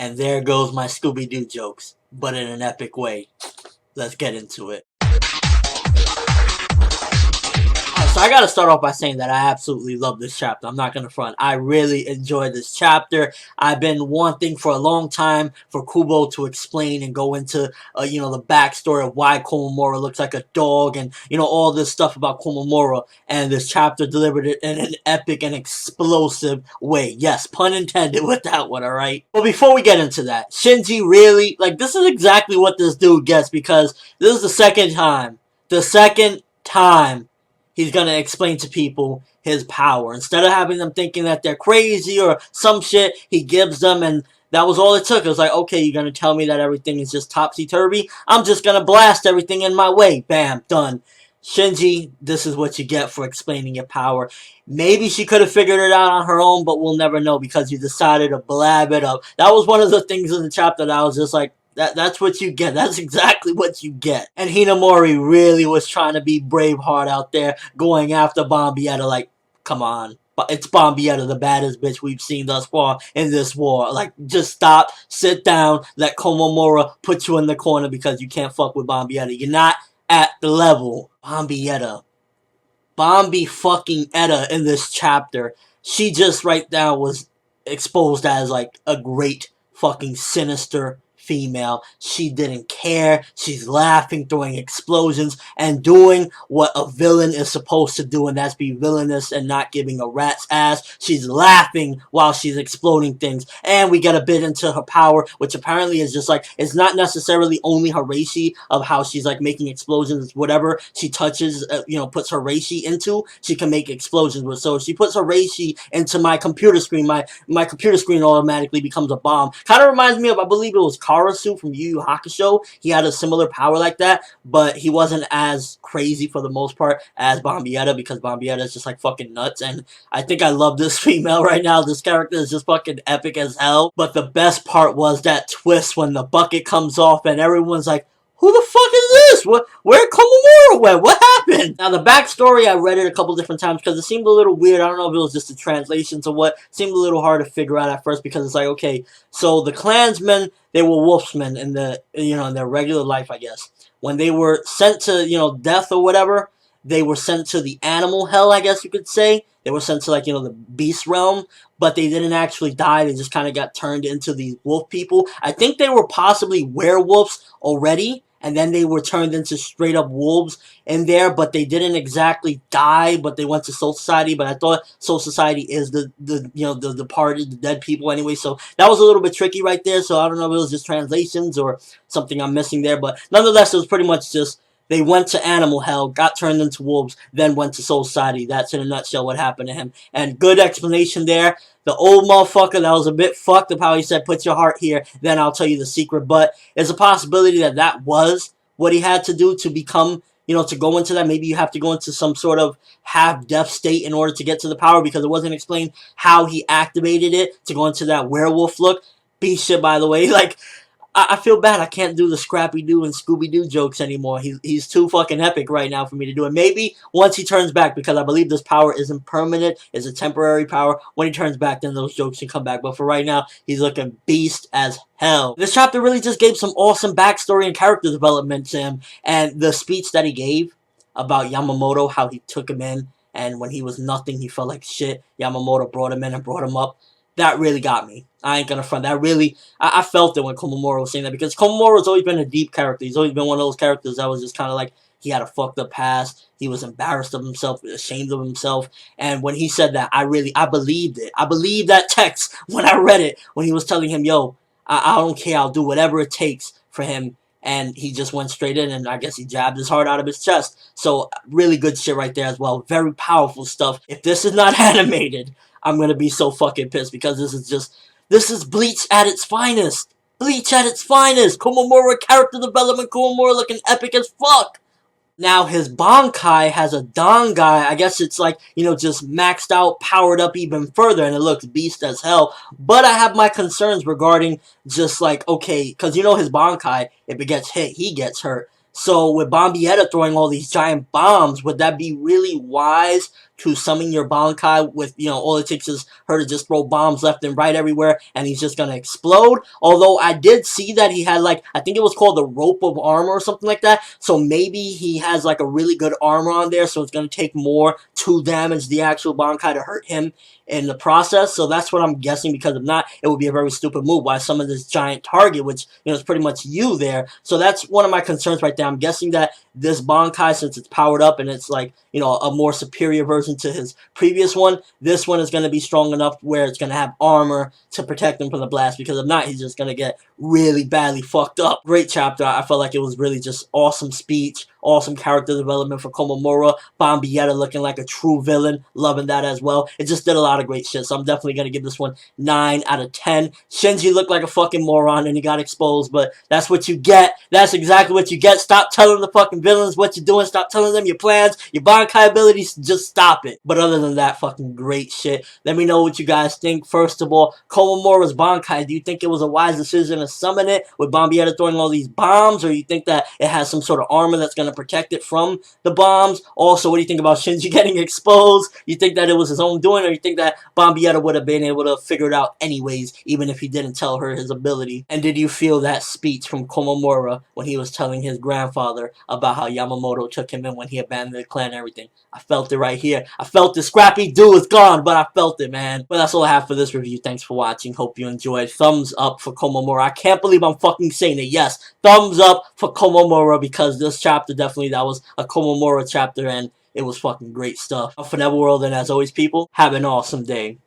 And there goes my Scooby-Doo jokes, but in an epic way. Let's get into it. So I gotta start off by saying that I absolutely love this chapter. I'm not gonna front. I really enjoyed this chapter. I've been wanting for a long time for Kubo to explain and go into, the backstory of why Komamura looks like a dog and, all this stuff about Komamura. And this chapter delivered it in an epic and explosive way. Yes, pun intended with that one, alright? But before we get into that, Shinji really, this is exactly what this dude gets because this is the second time he's gonna explain to people his power. Instead of having them thinking that they're crazy or some shit, he gives them, and that was all it took. It was like, okay, you're gonna tell me that everything is just topsy-turvy? I'm just gonna blast everything in my way. Bam, done. Shinji, this is what you get for explaining your power. Maybe she could have figured it out on her own, but we'll never know because you decided to blab it up. That was one of the things in the chapter that I was just like, that's what you get. That's exactly what you get. And Hinamori really was trying to be Braveheart out there, going after Bambietta. Like, come on. It's Bambietta, the baddest bitch we've seen thus far in this war. Like, just stop, sit down, let Komamura put you in the corner because you can't fuck with Bambietta. You're not at the level. Bambietta. Bambi fucking Etta in this chapter. She just right now was exposed as, like, a great fucking sinister female. She didn't care. She's laughing, throwing explosions, and doing what a villain is supposed to do, and that's be villainous and not giving a rat's ass. She's laughing while she's exploding things, and we get a bit into her power, which apparently is just like, it's not necessarily only her reishi of how she's like making explosions. Whatever she touches, puts her reishi into, she can make explosions with. So if she puts her reishi into my computer screen, my computer screen automatically becomes a bomb. Kind of reminds me of, I believe it was Karasu from Yu Yu Hakusho. He had a similar power like that, but he wasn't as crazy for the most part as Bambietta because Bambietta is just like fucking nuts, and I think I love this female right now. This character is just fucking epic as hell. But the best part was that twist when the bucket comes off and everyone's like, who the fuck is this? Where Komamura went? What happened? Now, the backstory, I read it a couple different times because it seemed a little weird. I don't know if it was just the translations or what. It seemed a little hard to figure out at first because it's like, okay, so the clansmen, they were wolfsmen in in their regular life, I guess. When they were sent to, death or whatever, they were sent to the animal hell, I guess you could say. They were sent to, the beast realm, but they didn't actually die. They just kind of got turned into these wolf people. I think they were possibly werewolves already, and then they were turned into straight up wolves in there, but they didn't exactly die, but they went to Soul Society. But I thought Soul Society is the departed, the dead people anyway, so that was a little bit tricky right there. So I don't know if it was just translations or something I'm missing there, but nonetheless, it was pretty much just they went to animal hell, got turned into wolves, then went to Soul Society. That's in a nutshell what happened to him. And good explanation there. The old motherfucker that was a bit fucked up how he said, put your heart here, then I'll tell you the secret. But there's a possibility that that was what he had to do to become, to go into that. Maybe you have to go into some sort of half-death state in order to get to the power because it wasn't explained how he activated it to go into that werewolf look. Beast shit, by the way. I feel bad I can't do the Scrappy-Doo and Scooby-Doo jokes anymore. He's too fucking epic right now for me to do it. Maybe once he turns back, because I believe this power isn't permanent, it's a temporary power. When he turns back, then those jokes can come back. But for right now, he's looking beast as hell. This chapter really just gave some awesome backstory and character development to him. And the speech that he gave about Yamamoto, how he took him in, and when he was nothing, he felt like shit. Yamamoto brought him in and brought him up. That really got me. I ain't gonna front. That really, I felt it when Komamura was saying that because Komamura's always been a deep character. He's always been one of those characters that was just kind of like, he had a fucked up past. He was embarrassed of himself, ashamed of himself. And when he said that, I believed it. I believed that text when I read it. When he was telling him, yo, I don't care. I'll do whatever it takes for him. And he just went straight in, and I guess he jabbed his heart out of his chest. So, really good shit right there as well. Very powerful stuff. If this is not animated, I'm gonna be so fucking pissed because this is Bleach at its finest. Bleach at its finest. Komamura character development. Komamura looking epic as fuck. Now, his Bankai has a Dangai. I guess it's like, just maxed out, powered up even further, and it looks beast as hell. But I have my concerns regarding just like, okay, because his Bankai, if it gets hit, he gets hurt. So with Bambietta throwing all these giant bombs, would that be really wise to summon your Bankai with, all it takes is her to just throw bombs left and right everywhere and he's just gonna explode? Although I did see that he had like, I think it was called the rope of armor or something like that. So maybe he has like a really good armor on there, so it's gonna take more to damage the actual Bankai to hurt him in the process. So that's what I'm guessing, because if not, it would be a very stupid move. Why summon this giant target, which, is pretty much you there. So that's one of my concerns right there. I'm guessing that this Bankai, since it's powered up and it's like, a more superior version to his previous one, this one is going to be strong enough where it's going to have armor to protect him from the blast, because if not, he's just going to get really badly fucked up. Great chapter. I felt like it was really just awesome speech, awesome character development for Komamura. Bambietta looking like a true villain, loving that as well. It just did a lot of great shit, so I'm definitely going to give this one 9 out of 10. Shinji looked like a fucking moron and he got exposed, but that's what you get. That's exactly what you get. Stop telling the fucking villains what you're doing. Stop telling them your plans, your Bankai abilities. Just stop it. But other than that, fucking great shit. Let me know what you guys think. First of all, Komamura's Bankai, do you think it was a wise decision to summon it with Bambietta throwing all these bombs, or you think that it has some sort of armor that's going to protect it from the bombs? Also, what do you think about Shinji getting exposed? You think that it was his own doing, or you think that Bambietta would have been able to figure it out anyways, even if he didn't tell her his ability? And did you feel that speech from Komamura when he was telling his grandfather about how Yamamoto took him in when he abandoned the clan and everything? I felt it right here. I felt the scrappy dude is gone, but I felt it, man. But that's all I have for this review. Thanks for watching. Hope you enjoyed. Thumbs up for Komamura. I can't believe I'm fucking saying it. Yes, thumbs up for Komamura, because this chapter, definitely, that was a Komamura chapter, and it was fucking great stuff. ForneverWorld, and as always, people, have an awesome day.